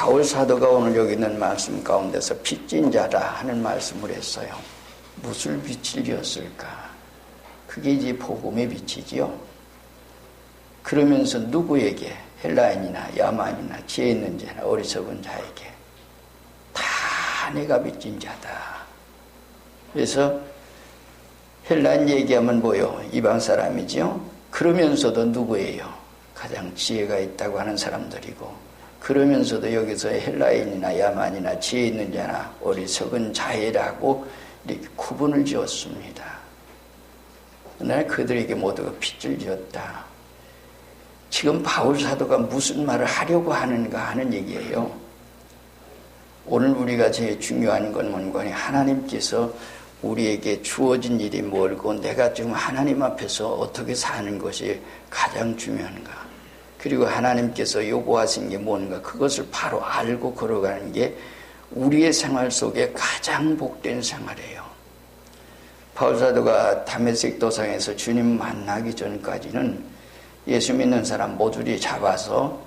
바울 사도가 오늘 여기 있는 말씀 가운데서 빚진 자다 하는 말씀을 했어요. 무슨 빚을 지었을까? 그게 이제 복음의 빚이지요. 그러면서 누구에게? 헬라인이나 야만이나 지혜 있는 자나 어리석은 자에게 다 내가 빚진 자다. 그래서 헬라인 얘기하면 뭐요? 이방 사람이지요. 그러면서도 누구예요? 가장 지혜가 있다고 하는 사람들이고, 그러면서도 여기서 헬라인이나 야만이나 지혜 있는 자나 어리석은 자이라고 이렇게 구분을 지었습니다. 그날 그들에게 모두가 빚을 지었다. 지금 바울 사도가 무슨 말을 하려고 하는가 하는 얘기예요. 오늘 우리가 제일 중요한 건 뭔가 하나님께서 우리에게 주어진 일이 뭘고 내가 지금 하나님 앞에서 어떻게 사는 것이 가장 중요한가, 그리고 하나님께서 요구하신 게 뭔가, 그것을 바로 알고 걸어가는 게 우리의 생활 속에 가장 복된 생활이에요. 바울 사도가 다메섹 도상에서 주님 만나기 전까지는 예수 믿는 사람 모조리 잡아서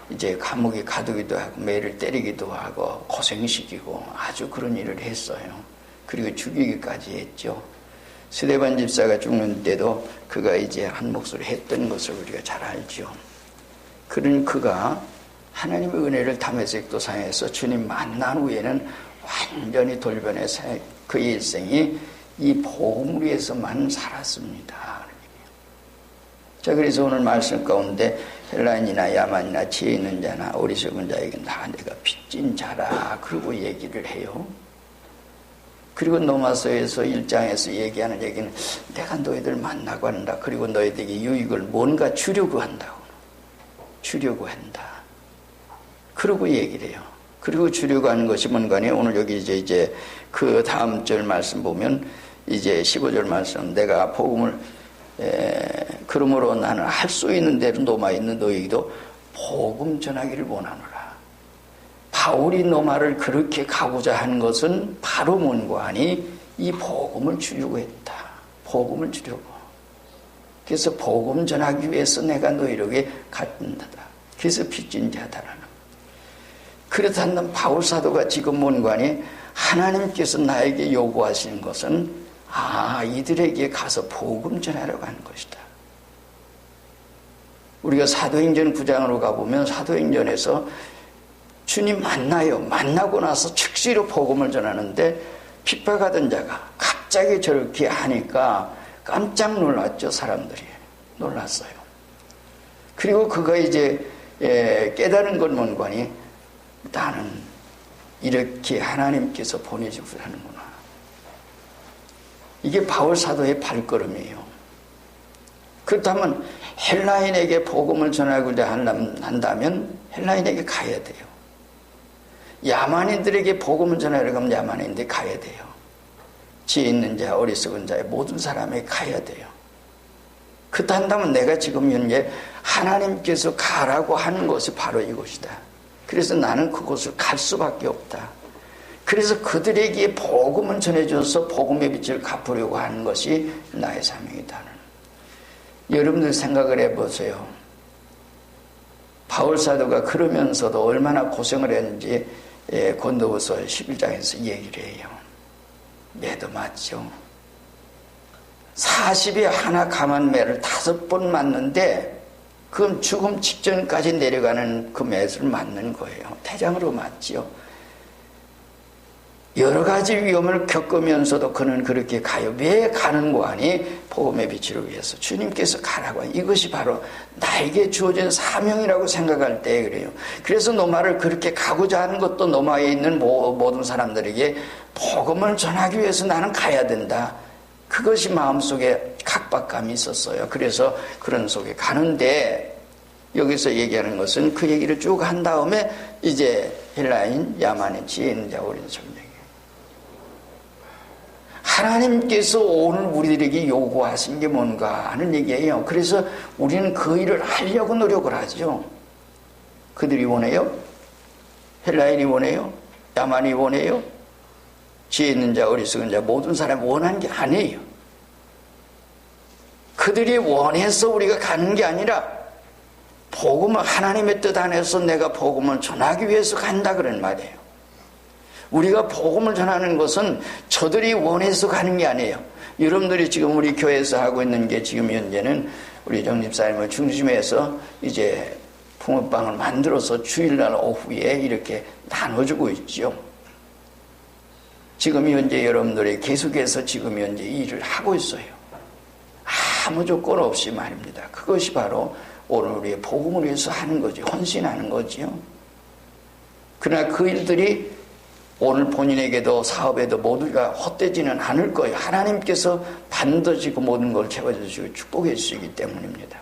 이제 감옥에 가두기도 하고 매를 때리기도 하고 고생시키고 아주 그런 일을 했어요. 그리고 죽이기까지 했죠. 스데반 집사가 죽는 때도 그가 이제 한 몫을 했던 것을 우리가 잘 알죠. 그런 그가 하나님의 은혜를 다메섹 도상에서 주님 만난 후에는 완전히 돌변해서 그의 일생이 이 복음을 위해서만 살았습니다. 자, 그래서 오늘 말씀 가운데 헬라인이나 야만이나 지혜 있는 자나 어리석은 자에게 다 내가 빚진 자라 그러고 얘기를 해요. 그리고 로마서에서 1장에서 얘기하는 얘기는 내가 너희들 만나고 한다. 그리고 너희들에게 유익을 뭔가 주려고 한다고. 주려고 한다. 그러고 얘기를 해요. 그리고 주려고 하는 것이 뭔가니 오늘 여기 이제 그 다음 절 말씀 보면 이제 15절 말씀, 내가 복음을 그러므로 나는 할 수 있는 대로 노마있는 너희도 복음 전하기를 원하노라. 바울이 노마를 그렇게 가고자 한 것은 바로 뭔가 하니 이 복음을 주려고 했다. 복음을 주려고. 그래서 복음 전하기 위해서 내가 너희에게 갖는다다. 그래서 빚진 자다라는. 그렇다면 바울 사도가 지금 뭔가 하니 하나님께서 나에게 요구하시는 것은 이들에게 가서 복음 전하라고 하는 것이다. 우리가 사도행전 9장으로 가보면 사도행전에서 주님 만나요. 만나고 나서 즉시로 복음을 전하는데 핍박하던 자가 갑자기 저렇게 하니까 깜짝 놀랐죠. 사람들이 놀랐어요. 그리고 그가 이제 깨달은 건 뭔가니 나는 이렇게 하나님께서 보내주고 하는구나. 이게 바울 사도의 발걸음이에요. 그렇다면 헬라인에게 복음을 전하고자 한다면 헬라인에게 가야 돼요. 야만인들에게 복음을 전하려고 하면 야만인들에 가야 돼요. 지혜 있는 자, 어리석은 자의 모든 사람에게 가야 돼요. 그렇다면 내가 지금 현재 하나님께서 가라고 하는 것이 바로 이곳이다. 그래서 나는 그곳을 갈 수밖에 없다. 그래서 그들에게 복음을 전해줘서 복음의 빛을 갚으려고 하는 것이 나의 사명이다. 여러분들 생각을 해보세요. 바울 사도가 그러면서도 얼마나 고생을 했는지 고린도후서 11장에서 얘기를 해요. 매도 맞죠. 40에 하나 감한 매를 5번 맞는데 그건 죽음 직전까지 내려가는 그 매를 맞는 거예요. 태장으로 맞죠. 여러 가지 위험을 겪으면서도 그는 그렇게 가요. 왜 가는 거 아니? 복음의 빛을 위해서 주님께서 가라고 하니 이것이 바로 나에게 주어진 사명이라고 생각할 때 그래요. 그래서 노마를 그렇게 가고자 하는 것도 노마에 있는 모든 사람들에게 복음을 전하기 위해서 나는 가야 된다. 그것이 마음속에 각박감이 있었어요. 그래서 그런 속에 가는데 여기서 얘기하는 것은 그 얘기를 쭉 한 다음에 이제 헬라인, 야만의 지혜 있는 자, 우리는 점령이에요. 하나님께서 오늘 우리들에게 요구하신 게 뭔가 하는 얘기예요. 그래서 우리는 그 일을 하려고 노력을 하죠. 그들이 원해요? 헬라인이 원해요? 야만이 원해요? 지혜 있는 자, 어리석은 자, 모든 사람이 원하는 게 아니에요. 그들이 원해서 우리가 가는 게 아니라 복음은 하나님의 뜻 안에서 내가 복음을 전하기 위해서 간다 그런 말이에요. 우리가 복음을 전하는 것은 저들이 원해서 가는 게 아니에요. 여러분들이 지금 우리 교회에서 하고 있는 게 지금 현재는 우리 정집사님을 중심해서 이제 붕어빵을 만들어서 주일날 오후에 이렇게 나눠주고 있죠. 지금 현재 여러분들이 계속해서 지금 현재 일을 하고 있어요. 아무 조건 없이 말입니다. 그것이 바로 오늘 우리의 복음을 위해서 하는 거죠. 헌신하는 거죠. 그러나 그 일들이 오늘 본인에게도 사업에도 모두가 헛되지는 않을 거예요. 하나님께서 반드시 그 모든 걸 채워주시고 축복해 주시기 때문입니다.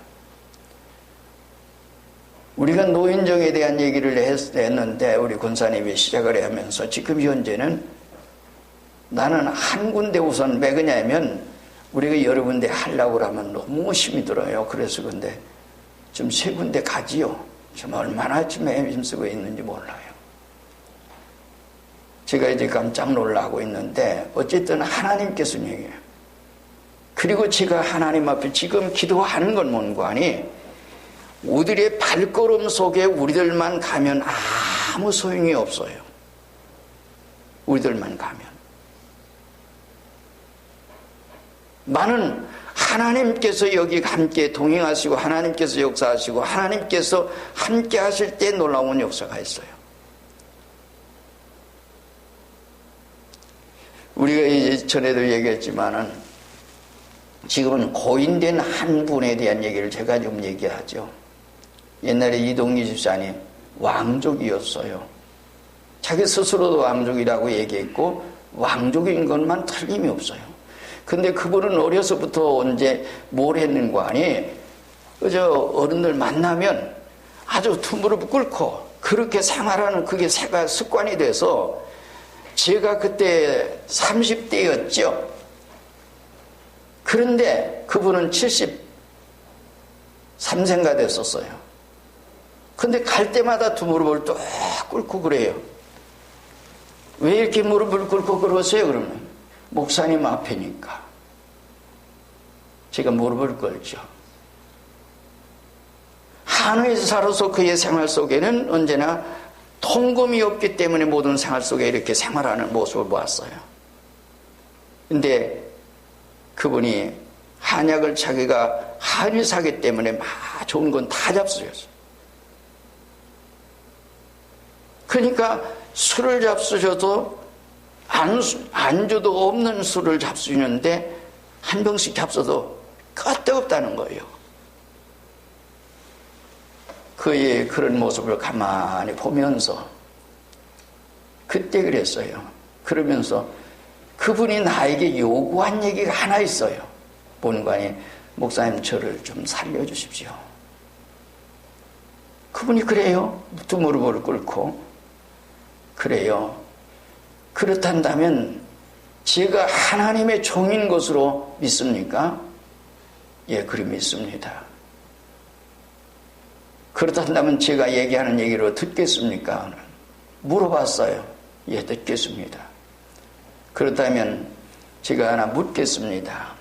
우리가 노인정에 대한 얘기를 했는데 우리 권사님이 시작을 하면서 지금 현재는 나는 한 군데 우선 왜 그러냐면 우리가 여러 군데 하려고 하면 너무 힘이 들어요. 그래서 근데 좀 세 군데 가지요. 좀 얼마나 좀 힘쓰고 있는지 몰라요. 제가 이제 깜짝 놀라고 있는데 어쨌든 하나님께서 얘기해요. 그리고 제가 하나님 앞에 지금 기도하는 건 뭔가니 우리들의 발걸음 속에 우리들만 가면 아무 소용이 없어요. 우리들만 가면. 나는 하나님께서 여기 함께 동행하시고 하나님께서 역사하시고 하나님께서 함께 하실 때 놀라운 역사가 있어요. 우리가 이제 전에도 얘기했지만은 지금은 고인된 한 분에 대한 얘기를 제가 좀 얘기하죠. 옛날에 이동기 집사님 왕족이었어요. 자기 스스로도 왕족이라고 얘기했고 왕족인 것만 틀림이 없어요. 근데 그분은 어려서부터 언제 뭘 했는가 하니 그저 어른들 만나면 아주 두 무릎 꿇고 그렇게 생활하는 그게 습관이 돼서 제가 그때 30대였죠. 그런데 그분은 73세가 됐었어요. 근데 갈 때마다 두 무릎을 뚝 꿇고 그래요. 왜 이렇게 무릎을 꿇고 그러세요? 그러면 목사님 앞이니까 제가 무릎을 꿇죠. 한의에서 살아서 그의 생활 속에는 언제나 통금이 없기 때문에 모든 생활 속에 이렇게 생활하는 모습을 보았어요. 근데 그분이 한약을 자기가 한의사기 때문에 막 좋은 건 다 잡수셨어요. 그러니까 술을 잡수셔도 안주도 없는 술을 잡수시는데 한 병씩 잡숴도 끄떡없다는 거예요. 그의 그런 모습을 가만히 보면서 그때 그랬어요. 그러면서 그분이 나에게 요구한 얘기가 하나 있어요. 본관이 목사님 저를 좀 살려주십시오. 그분이 그래요. 두 무릎을 꿇고 그래요. 그렇단다면 제가 하나님의 종인 것으로 믿습니까? 예, 그리 믿습니다. 그렇단다면 제가 얘기하는 얘기로 듣겠습니까? 물어봤어요. 예, 듣겠습니다. 그렇다면 제가 하나 묻겠습니다.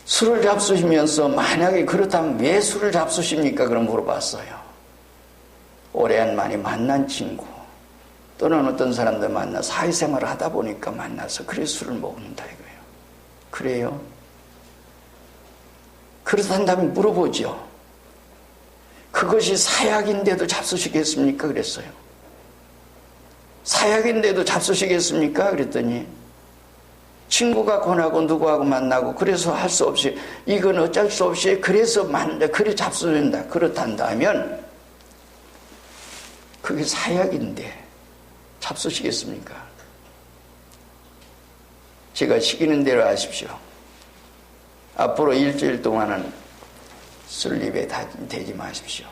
술을 잡수시면서 만약에 그렇다면 왜 술을 잡수십니까? 그럼 물어봤어요. 오래간만에 만난 친구 또는 어떤 사람들 만나 사회생활을 하다 보니까 만나서 그래 술을 먹는다 이거예요. 그래요? 그렇단다면 물어보죠. 그것이 사약인데도 잡수시겠습니까? 그랬어요. 사약인데도 잡수시겠습니까? 그랬더니 친구가 권하고 누구하고 만나고 그래서 할 수 없이 이건 어쩔 수 없이 그래서 그래 잡수된다. 그렇단다면 그게 사약인데 잡수시겠습니까? 제가 시키는 대로 하십시오. 앞으로 일주일 동안은 술 입에 대지 마십시오.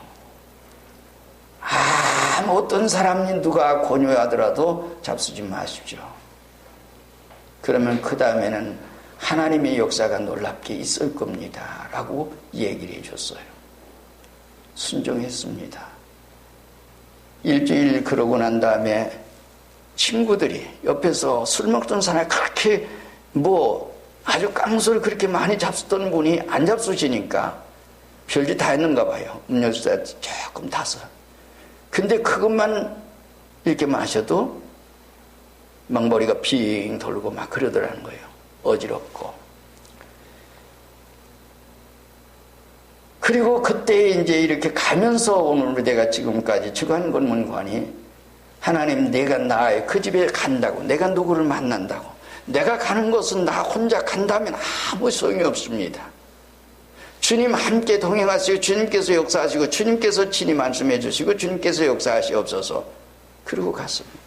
어떤 사람이 누가 권유하더라도 잡수지 마십시오. 그러면 그 다음에는 하나님의 역사가 놀랍게 있을 겁니다. 라고 얘기를 해줬어요. 순종했습니다. 일주일 그러고 난 다음에 친구들이 옆에서 술 먹던 사람이 그렇게 아주 깡술 그렇게 많이 잡수던 분이 안 잡수시니까 별짓 다 했는가 봐요. 음료수 조금 타서. 근데 그것만 이렇게 마셔도 막 머리가 빙 돌고 막 그러더라는 거예요. 어지럽고. 그리고 그때 이제 이렇게 가면서 오늘 내가 지금까지 주간권문관이 하나님 내가 나의 그 집에 간다고, 내가 누구를 만난다고, 내가 가는 것은 나 혼자 간다면 아무 소용이 없습니다. 주님 함께 동행하시고 주님께서 역사하시고 주님께서 친히 말씀해 주시고 주님께서 역사하시옵소서. 그러고 갔습니다.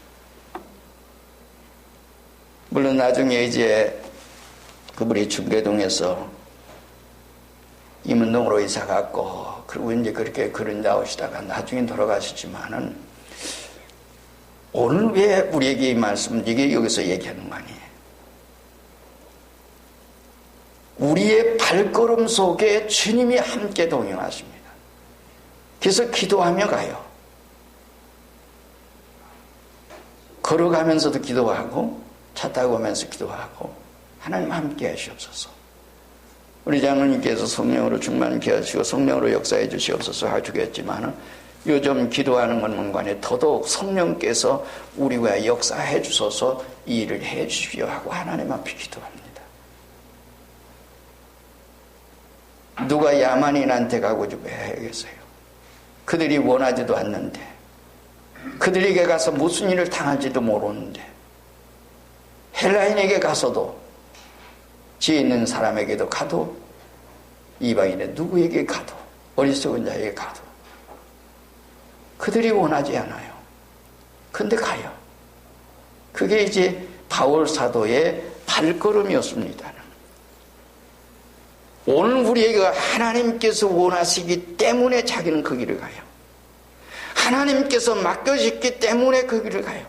물론 나중에 이제 그분이 중계동에서 임은동으로 이사 갔고, 그리고 이제 그렇게 그런 나오시다가 나중에 돌아가셨지만은, 오늘 왜 우리에게 이 말씀, 이게 여기서 얘기하는 거 아니에요? 우리의 발걸음 속에 주님이 함께 동행하십니다. 그래서 기도하며 가요. 걸어가면서도 기도하고, 차 타고 오면서 기도하고, 하나님 함께 하시옵소서. 우리 장로님께서 성령으로 충만케 하시고 성령으로 역사해 주시옵소서 하시겠지만 요즘 기도하는 것만간에 더더욱 성령께서 우리가 역사해 주소서 이 일을 해 주십시오 하고 하나님 앞에 기도합니다. 누가 야만인한테 가고 좀 해야겠어요. 그들이 원하지도 않는데, 그들에게 가서 무슨 일을 당할지도 모르는데, 헬라인에게 가서도, 지혜 있는 사람에게도 가도, 이방인의 누구에게 가도, 어리석은 자에게 가도 그들이 원하지 않아요. 근데 가요. 그게 이제 바울 사도의 발걸음이었습니다. 오늘 우리에게 하나님께서 원하시기 때문에 자기는 그 길을 가요. 하나님께서 맡겨주셨기 때문에 그 길을 가요.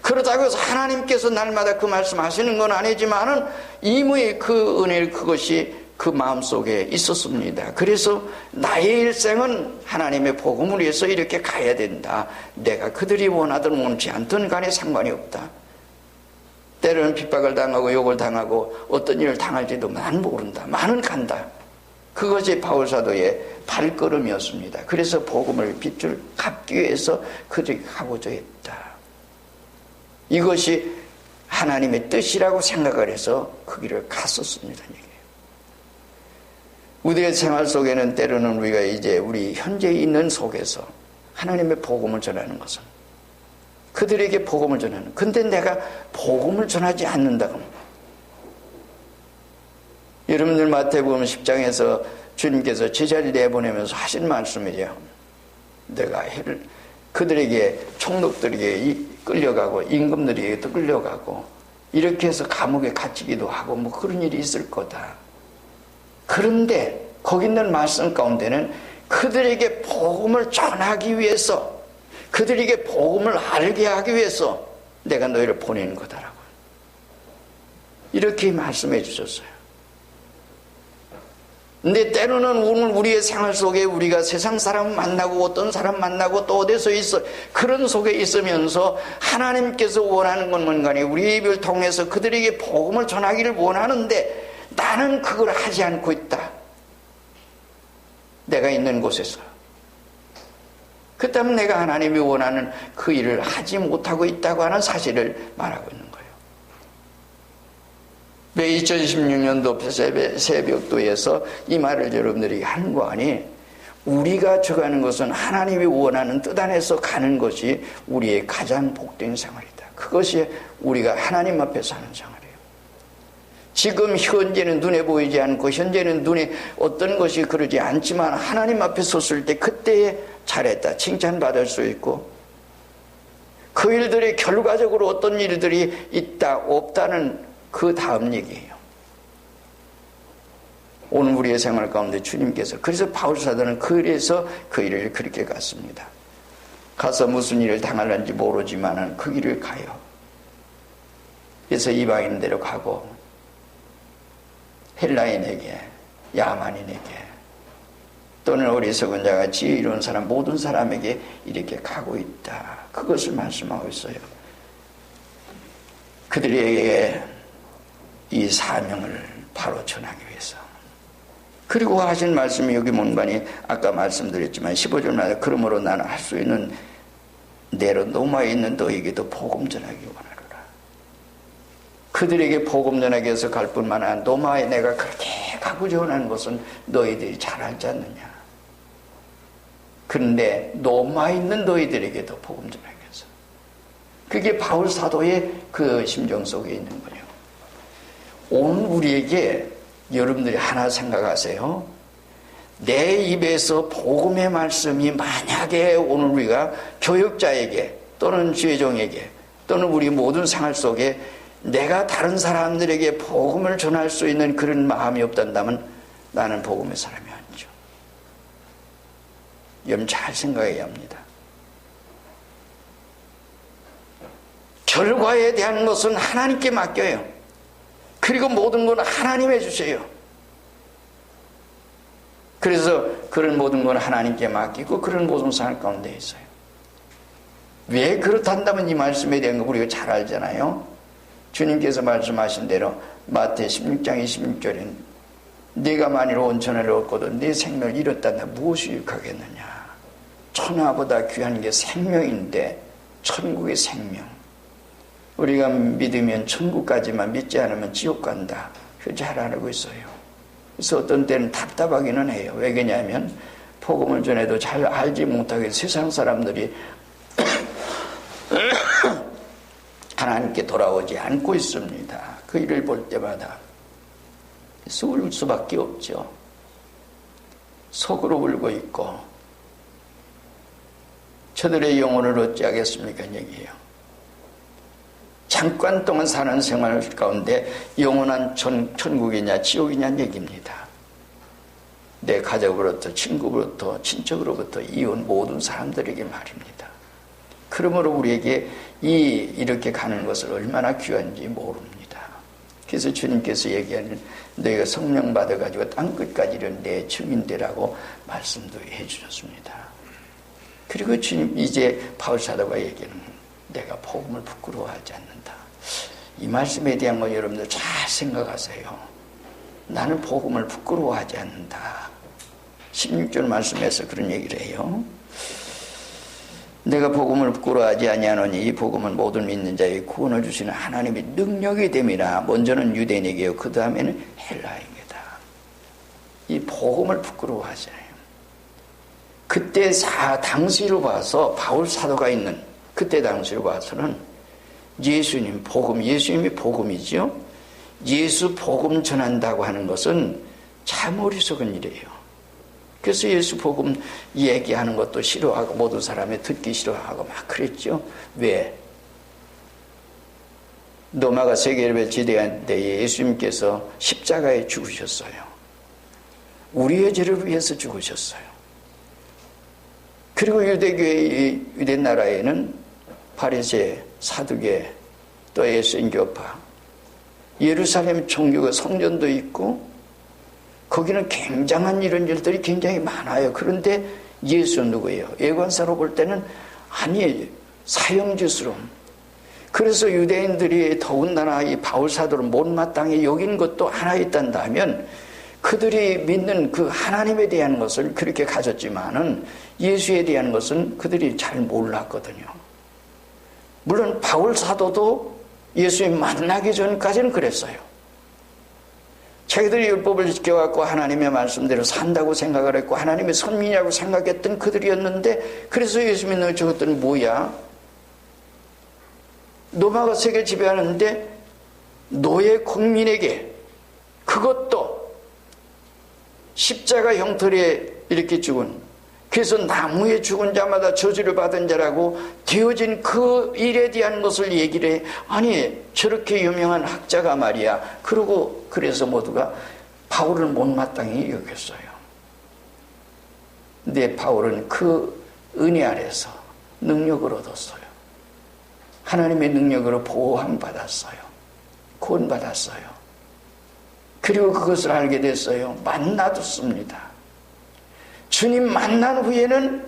그렇다고 해서 하나님께서 날마다 그 말씀하시는 건 아니지만은 이미 그 은혜, 그것이 그 마음속에 있었습니다. 그래서 나의 일생은 하나님의 복음을 위해서 이렇게 가야 된다. 내가 그들이 원하든 원치 않든 간에 상관이 없다. 때로는 핍박을 당하고 욕을 당하고 어떤 일을 당할지도 난 모른다. 나는 간다. 그것이 바울사도의 발걸음이었습니다. 그래서 복음을 빚줄 갚기 위해서 그들이 가고자 했다. 이것이 하나님의 뜻이라고 생각을 해서 그 길을 갔었습니다. 우리의 생활 속에는 때로는 우리가 이제 우리 현재 있는 속에서 하나님의 복음을 전하는 것은 그들에게 복음을 전하는, 근데 내가 복음을 전하지 않는다고. 여러분들 마태복음 10장에서 주님께서 제자를 내보내면서 하신 말씀이에요. 내가 그들에게 총독들에게 끌려가고 임금들에게도 끌려가고 이렇게 해서 감옥에 갇히기도 하고 뭐 그런 일이 있을 거다. 그런데 거기 있는 말씀 가운데는 그들에게 복음을 전하기 위해서, 그들에게 복음을 알게 하기 위해서 내가 너희를 보내는 거다라고 이렇게 말씀해 주셨어요. 근데 때로는 오늘 우리의 생활 속에 우리가 세상 사람 만나고 어떤 사람 만나고 또 어디서 있어, 그런 속에 있으면서 하나님께서 원하는 건 뭔가니 우리 입을 통해서 그들에게 복음을 전하기를 원하는데 나는 그걸 하지 않고 있다. 내가 있는 곳에서. 그렇다면 내가 하나님이 원하는 그 일을 하지 못하고 있다고 하는 사실을 말하고 있는 거예요. 왜 2016년도 새벽도에서 이 말을 여러분들이 하는 거 아니? 우리가 적하는 것은 하나님이 원하는 뜻 안에서 가는 것이 우리의 가장 복된 생활이다. 그것이 우리가 하나님 앞에 사는 생활이에요. 지금 현재는 눈에 보이지 않고 현재는 눈에 어떤 것이 그러지 않지만 하나님 앞에 섰을 때 그때에 잘했다 칭찬받을 수 있고 그 일들이 결과적으로 어떤 일들이 있다 없다는 그 다음 얘기예요. 오늘 우리의 생활 가운데 주님께서, 그래서 바울사도는 그래서 그 일을 그렇게 갔습니다. 가서 무슨 일을 당할는지 모르지만은 그 길을 가요. 그래서 이방인대로 가고 헬라인에게, 야만인에게, 또는 어리석은 자가 지혜 이룬 사람, 모든 사람에게 이렇게 가고 있다. 그것을 말씀하고 있어요. 그들에게 이 사명을 바로 전하기 위해서. 그리고 하신 말씀이 여기 본반이 아까 말씀드렸지만 15절마다 그러므로 나는 할 수 있는 내로 노마에 있는 너에게도 복음 전하기 원하노라. 그들에게 복음 전하기 위해서 갈 뿐만 아니라 노마에 내가 그렇게 가고자 하는 것은 너희들이 잘 알지 않느냐. 그런데 노마에 있는 너희들에게도 복음 전하기 위해서. 그게 바울 사도의 그 심정 속에 있는 거예요. 오늘 우리에게 여러분들이 하나 생각하세요. 내 입에서 복음의 말씀이 만약에 오늘 우리가 교육자에게 또는 주의종에게 또는 우리 모든 생활 속에 내가 다른 사람들에게 복음을 전할 수 있는 그런 마음이 없단다면 나는 복음의 사람이 아니죠. 여러분 잘 생각해야 합니다. 결과에 대한 것은 하나님께 맡겨요. 그리고 모든 건 하나님 해주세요. 그래서 그런 모든 건 하나님께 맡기고 그런 모든 상황 가운데 있어요. 왜 그렇단다면 이 말씀에 대한 거 우리가 잘 알잖아요. 주님께서 말씀하신 대로 마태 16장 26절에 네가 만일 온천을 얻고도 네 생명을 잃었다면 무엇이 유익하겠느냐. 천하보다 귀한 게 생명인데 천국의 생명. 우리가 믿으면 천국까지만 믿지 않으면 지옥 간다. 그거 잘 알고 있어요. 그래서 어떤 때는 답답하기는 해요. 왜 그러냐면 복음을 전해도 잘 알지 못하게 세상 사람들이 하나님께 돌아오지 않고 있습니다. 그 일을 볼 때마다 울 수밖에 없죠. 속으로 울고 있고 저들의 영혼을 어찌하겠습니까? 얘기해요. 잠깐 동안 사는 생활 가운데 영원한 천국이냐 지옥이냐 얘기입니다. 내 가족으로부터 친구로부터 친척으로부터 이혼 모든 사람들에게 말입니다. 그러므로 우리에게 이렇게 가는 것을 얼마나 귀한지 모릅니다. 그래서 주님께서 얘기하는 너희가 성령 받아가지고 땅끝까지 이른 내 증인되라고 말씀도 해주셨습니다. 그리고 주님 이제 바울 사도가 얘기하는 내가 복음을 부끄러워하지 않는다. 이 말씀에 대한 거 여러분들 잘 생각하세요. 나는 복음을 부끄러워하지 않는다. 16절 말씀에서 그런 얘기를 해요. 내가 복음을 부끄러워하지 아니하노니 이 복음은 모든 믿는 자에게 구원을 주시는 하나님의 능력이 됨이라. 먼저는 유대인에게요 그 다음에는 헬라인에게다. 이 복음을 부끄러워하지 않아요. 그때 당시로 봐서 바울 사도가 있는 그때 당시로 봐서는 예수님 복음, 예수님이 복음이죠. 예수 복음 전한다고 하는 것은 참 어리석은 일이에요. 그래서 예수 복음 얘기하는 것도 싫어하고 모든 사람이 듣기 싫어하고 막 그랬죠. 왜? 로마가 세계를 지배할 때 예수님께서 십자가에 죽으셨어요. 우리의 죄를 위해서 죽으셨어요. 그리고 유대교회 유대 나라에는 바리새, 사두개, 또 에센교파, 예루살렘 종교가 성전도 있고 거기는 굉장한 이런 일들이 굉장히 많아요. 그런데 예수는 누구예요? 외관사로 볼 때는 아니 사형지수로. 그래서 유대인들이 더군다나 이 바울 사도를 못마땅히 여긴 것도 하나 있단다면 그들이 믿는 그 하나님에 대한 것을 그렇게 가졌지만은 예수에 대한 것은 그들이 잘 몰랐거든요. 물론 바울 사도도 예수님 만나기 전까지는 그랬어요. 자기들이 율법을 지켜갖고 하나님의 말씀대로 산다고 생각을 했고 하나님의 선민이라고 생각했던 그들이었는데 그래서 예수 믿는 저것들은 뭐야? 로마가 세계 지배하는데 노예 국민에게 그것도 십자가 형틀에 이렇게 죽은 그래서 나무에 죽은 자마다 저주를 받은 자라고 되어진 그 일에 대한 것을 얘기를 해. 아니 저렇게 유명한 학자가 말이야. 그러고 그래서 모두가 바울을 못마땅히 여겼어요. 근데 바울은 그 은혜 아래서 능력을 얻었어요. 하나님의 능력으로 보호함 받았어요. 구원받았어요. 그리고 그것을 알게 됐어요. 만나뒀습니다. 주님 만난 후에는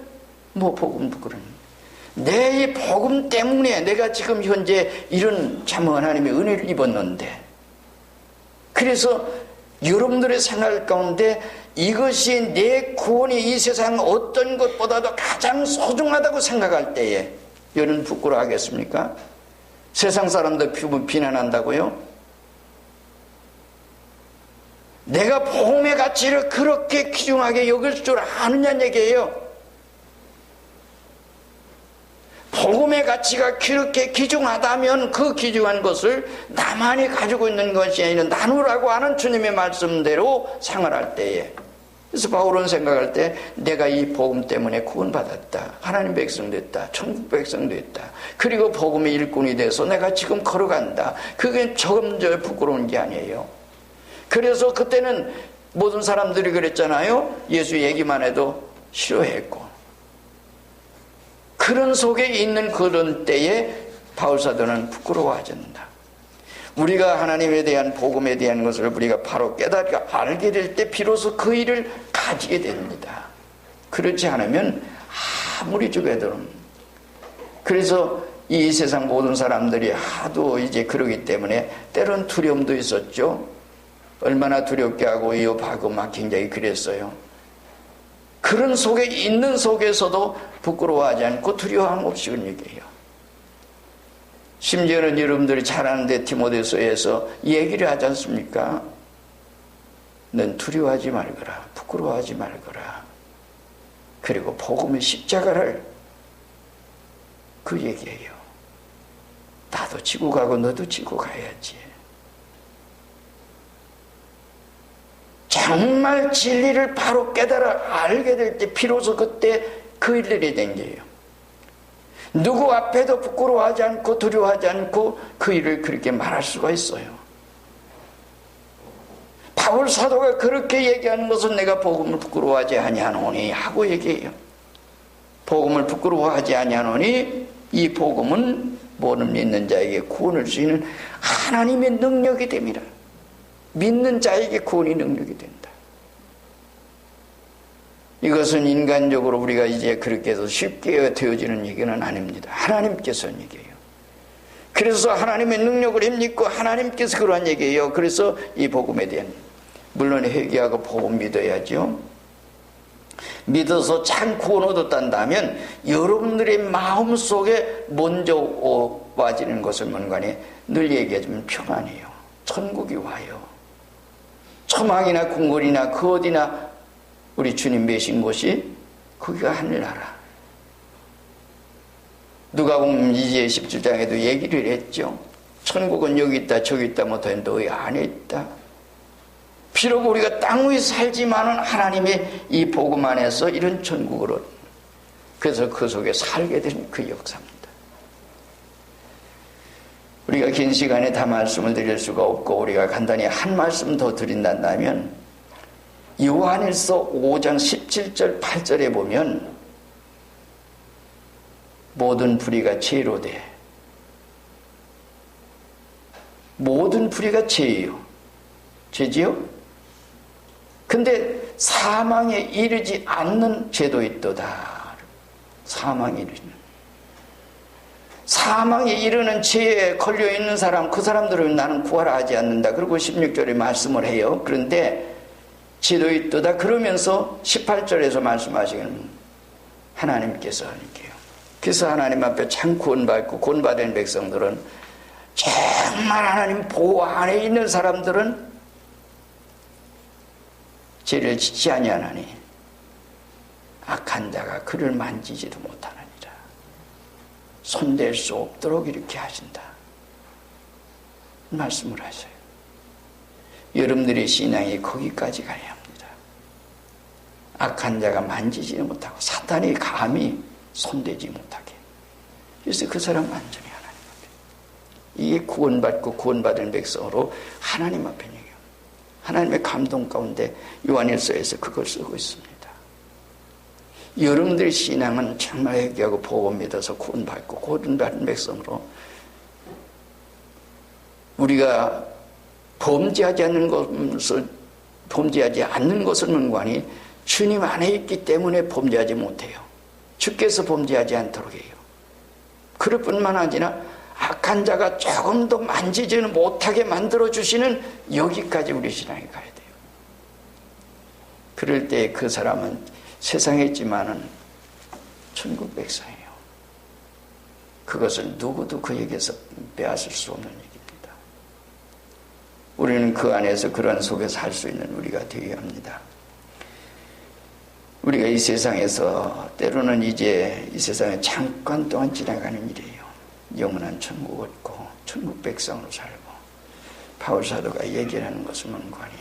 뭐 복음 부끄럽니다. 내 이 복음 때문에 내가 지금 현재 이런 참 하나님의 은혜를 입었는데 그래서 여러분들의 생활 가운데 이것이 내 구원이 이 세상 어떤 것보다도 가장 소중하다고 생각할 때에 여러분 부끄러워하겠습니까? 세상 사람들 비난한다고요? 내가 복음의 가치를 그렇게 귀중하게 여길 줄 아느냐는 얘기예요. 복음의 가치가 그렇게 귀중하다면 그 귀중한 것을 나만이 가지고 있는 것이 아니라 나누라고 하는 주님의 말씀대로 생활할 때에, 그래서 바울은 생각할 때 내가 이 복음 때문에 구원받았다, 하나님 백성 됐다, 천국 백성 됐다, 그리고 복음의 일꾼이 돼서 내가 지금 걸어간다, 그게 조금 저 부끄러운 게 아니에요. 그래서 그때는 모든 사람들이 그랬잖아요. 예수 얘기만 해도 싫어했고, 그런 속에 있는 그런 때에 바울사도는 부끄러워하지 않는다. 우리가 하나님에 대한 복음에 대한 것을 우리가 바로 깨닫고 알게 될 때 비로소 그 일을 가지게 됩니다. 그렇지 않으면 아무리 죽어도. 그래서 이 세상 모든 사람들이 하도 이제 그러기 때문에 때론 두려움도 있었죠. 얼마나 두렵게 하고 위협하고 막 굉장히 그랬어요. 그런 속에 있는 속에서도 부끄러워하지 않고 두려움 없이 그런 얘기해요. 심지어는 여러분들이 잘 아는데 디모데서에서 얘기를 하지 않습니까? 넌 두려워하지 말거라, 부끄러워하지 말거라, 그리고 복음의 십자가를 그 얘기해요. 나도 지고 가고 너도 지고 가야지. 정말 진리를 바로 깨달아 알게 될 때 비로소 그때 그 일들이 생겨요. 누구 앞에도 부끄러워하지 않고 두려워하지 않고 그 일을 그렇게 말할 수가 있어요. 바울 사도가 그렇게 얘기하는 것은 내가 복음을 부끄러워하지 아니하노니 하고 얘기해요. 복음을 부끄러워하지 아니하노니 이 복음은 모든 믿는 자에게 구원을 주시는 하나님의 능력이 됩니다. 믿는 자에게 구원이 능력이 된다. 이것은 인간적으로 우리가 이제 그렇게 해서 쉽게 되어지는 얘기는 아닙니다. 하나님께서 하는 얘기예요. 그래서 하나님의 능력을 힘입고 하나님께서 그러한 얘기예요. 그래서 이 복음에 대한, 물론 회개하고 복음 믿어야죠. 믿어서 참 구원 얻었단다면 여러분들의 마음속에 먼저 와지는 것을 뭔가니 늘 얘기하자면 평안이에요. 천국이 와요. 초막이나 궁궐이나 그 어디나 우리 주님 계신 곳이 거기가 하늘나라. 누가복음 2제 17장에도 얘기를 했죠. 천국은 여기 있다 저기 있다 못하는 너희 안에 있다. 비록 우리가 땅 위에 살지만은 하나님의 이 복음 안에서 이런 천국으로, 그래서 그 속에 살게 된 그 역사입니다. 우리가 긴 시간에 다 말씀을 드릴 수가 없고 우리가 간단히 한 말씀 더 드린다면 요한일서 5장 17절 8절에 보면 모든 불의가 죄로 돼. 모든 불의가 죄예요. 죄지요? 근데 사망에 이르지 않는 죄도 있도다. 사망에 이르는. 사망에 이르는 죄에 걸려있는 사람, 그 사람들은 나는 구하라 하지 않는다. 그리고 16절에 말씀을 해요. 그런데 죄도 있도다. 그러면서 18절에서 말씀하시기는 하나님께서 하니까요. 그래서 하나님 앞에 참 구원받고 구원받은 백성들은, 정말 하나님 보호 안에 있는 사람들은 죄를 짓지 아니하나니 악한 자가 그를 만지지도 못하느니라. 손댈 수 없도록 이렇게 하신다 말씀을 하셔요. 여러분들의 신앙이 거기까지 가야 합니다. 악한 자가 만지지 못하고 사탄이 감히 손대지 못하게. 그래서 그 사람 완전히 하나님 앞에, 이게 구원받고 구원받은 백성으로 하나님 앞에 얘기해요. 하나님의 감동 가운데 요한일서에서 그걸 쓰고 있습니다. 여러분들의 신앙은 정말 회개하고 복음 믿어서 구원받고 구원받은 백성으로, 우리가 범죄하지 않는 것을 문관이 주님 안에 있기 때문에 범죄하지 못해요. 주께서 범죄하지 않도록 해요. 그럴 뿐만 아니라 악한 자가 조금 더 만지지는 못하게 만들어주시는, 여기까지 우리 신앙이 가야 돼요. 그럴 때 그 사람은 세상에 있지만은 천국 백성이에요. 그것을 누구도 그에게서 빼앗을 수 없는 얘기입니다. 우리는 그 안에서 그런 속에서 할 수 있는 우리가 되어야 합니다. 우리가 이 세상에서 때로는 이제 이 세상에 잠깐 동안 지나가는 일이에요. 영원한 천국 얻고 천국 백성으로 살고 바울 사도가 얘기하는 것을 뭔가니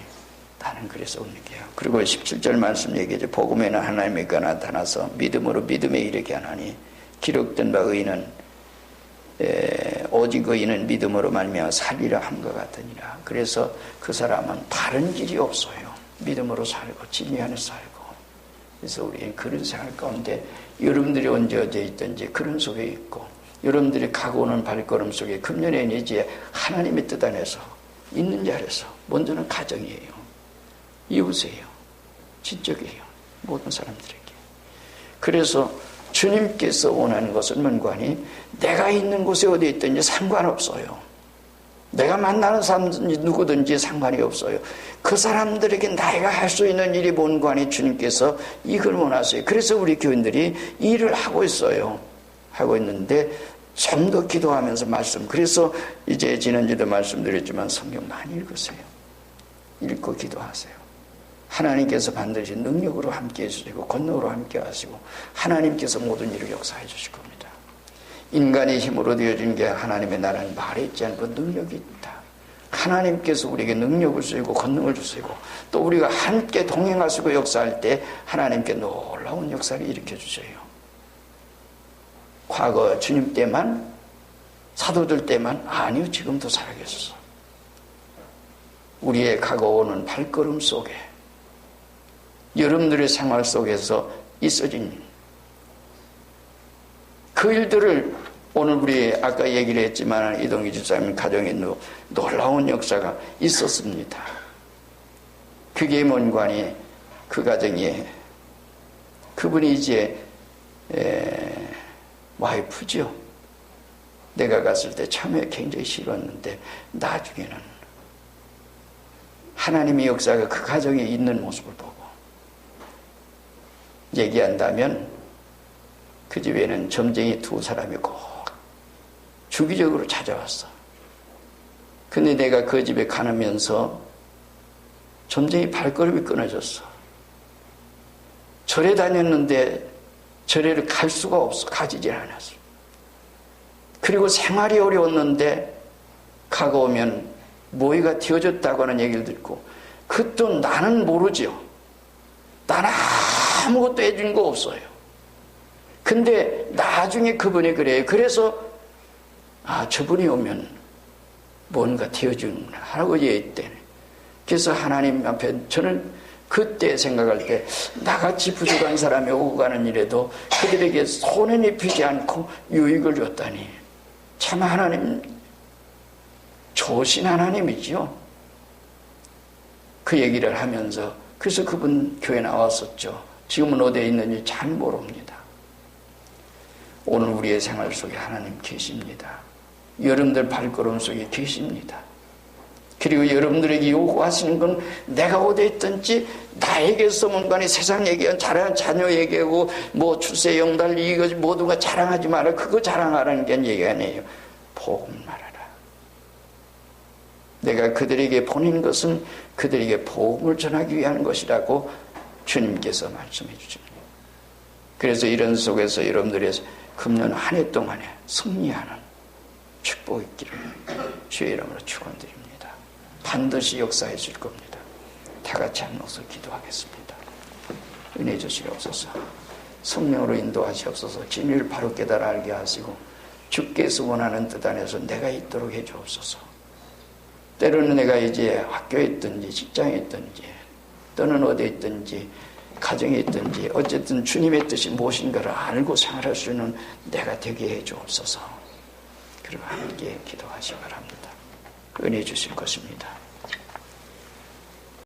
나는 그래서 얻는 게요. 그리고 17절 말씀 얘기하죠. 복음에는 하나님의 가 나타나서 믿음으로 믿음에 이르게 하나니 기록된 바 의인은 오직 의인은 믿음으로 말미암아 살리라 함과 같으니라. 그래서 그 사람은 다른 길이 없어요. 믿음으로 살고 진리 안에서 살고. 그래서 우리는 그런 생활 가운데 여러분들이 언제 어디에 있든지 그런 속에 있고 여러분들이 가고 오는 발걸음 속에 금년에는 이제 하나님의 뜻 안에서 있는 자리에서 먼저는 가정이에요. 이웃이에요. 친척이에요. 모든 사람들에게. 그래서 주님께서 원하는 것은 뭔가니 내가 있는 곳에 어디에 있든지 상관없어요. 내가 만나는 사람든지 누구든지 상관이 없어요. 그 사람들에게 내가 할 수 있는 일이 뭔가니 주님께서 이걸 원하세요. 그래서 우리 교인들이 일을 하고 있어요. 하고 있는데 좀 더 기도하면서 그래서 이제 지난주에도 말씀드렸지만 성경 많이 읽으세요. 읽고 기도하세요. 하나님께서 반드시 능력으로 함께해 주시고 권능으로 함께 하시고 하나님께서 모든 일을 역사해 주실 겁니다. 인간의 힘으로 되어진 게 하나님의 나라는 말에 있지 않고 능력이 있다. 하나님께서 우리에게 능력을 주시고 권능을 주시고 또 우리가 함께 동행하시고 역사할 때 하나님께 놀라운 역사를 일으켜 주세요. 과거 주님 때만 사도들 때만 아니요 지금도 살아계셔서 우리의 가고오는 발걸음 속에 여러분들의 생활 속에서 있어진 그 일들을 오늘 우리 아까 얘기를 했지만 이동기 집사님 가정에 놀라운 역사가 있었습니다. 그게 뭔가니 그 가정에 그분이 이제 와이프죠. 내가 갔을 때 처음에 굉장히 싫었는데 나중에는 하나님의 역사가 그 가정에 있는 모습을 보고 얘기한다면 그 집에는 점쟁이 두 사람이 꼭 주기적으로 찾아왔어. 근데 내가 그 집에 가면서 점쟁이 발걸음이 끊어졌어. 절에 다녔는데 절에를 갈 수가 없어. 가지질 않았어. 그리고 생활이 어려웠는데 가고 오면 모이가 튀어졌다고 하는 얘기를 듣고 그것도 나는 모르죠. 나는 아무것도 해준 거 없어요. 근데 나중에 그분이 그래요. 그래서 저분이 오면 뭔가 튀어주는구나 하고 얘기했대. 그래서 하나님 앞에 저는 그때 생각할 때 나같이 부족한 사람이 오고 가는 일에도 그들에게 손해 입히지 않고 유익을 줬다니 참 하나님 좋으신 하나님이지요. 그 얘기를 하면서 그래서 그분 교회 나왔었죠. 지금은 어디에 있는지 잘 모릅니다. 오늘 우리의 생활 속에 하나님 계십니다. 여러분들 발걸음 속에 계십니다. 그리고 여러분들에게 요구하시는 건 내가 어디에 있든지 나에게서 뭔가니 세상 얘기한 자랑한 자녀 얘기하고 뭐 출세 영달 이거 모두가 자랑하지 마라. 그거 자랑하라는 게 얘기 아니에요. 복음 말하라. 내가 그들에게 보낸 것은 그들에게 복음을 전하기 위한 것이라고 주님께서 말씀해 주십니다. 그래서 이런 속에서 여러분들의 금년 한 해 동안에 승리하는 축복이 있기를 주의 이름으로 축원드립니다. 반드시 역사해 줄 겁니다. 다 같이 한 목소리 기도하겠습니다. 은혜 주시옵소서. 성령으로 인도하시옵소서. 진리를 바로 깨달아 알게 하시고 주께서 원하는 뜻 안에서 내가 있도록 해 주옵소서. 때로는 내가 이제 학교에 있든지 직장에 있든지 또는 어디에 있든지 가정에 있든지 어쨌든 주님의 뜻이 무엇인가를 알고 생활할 수 있는 내가 되게 해 주옵소서. 그리고 함께 기도하시 바랍니다. 은혜 주실 것입니다.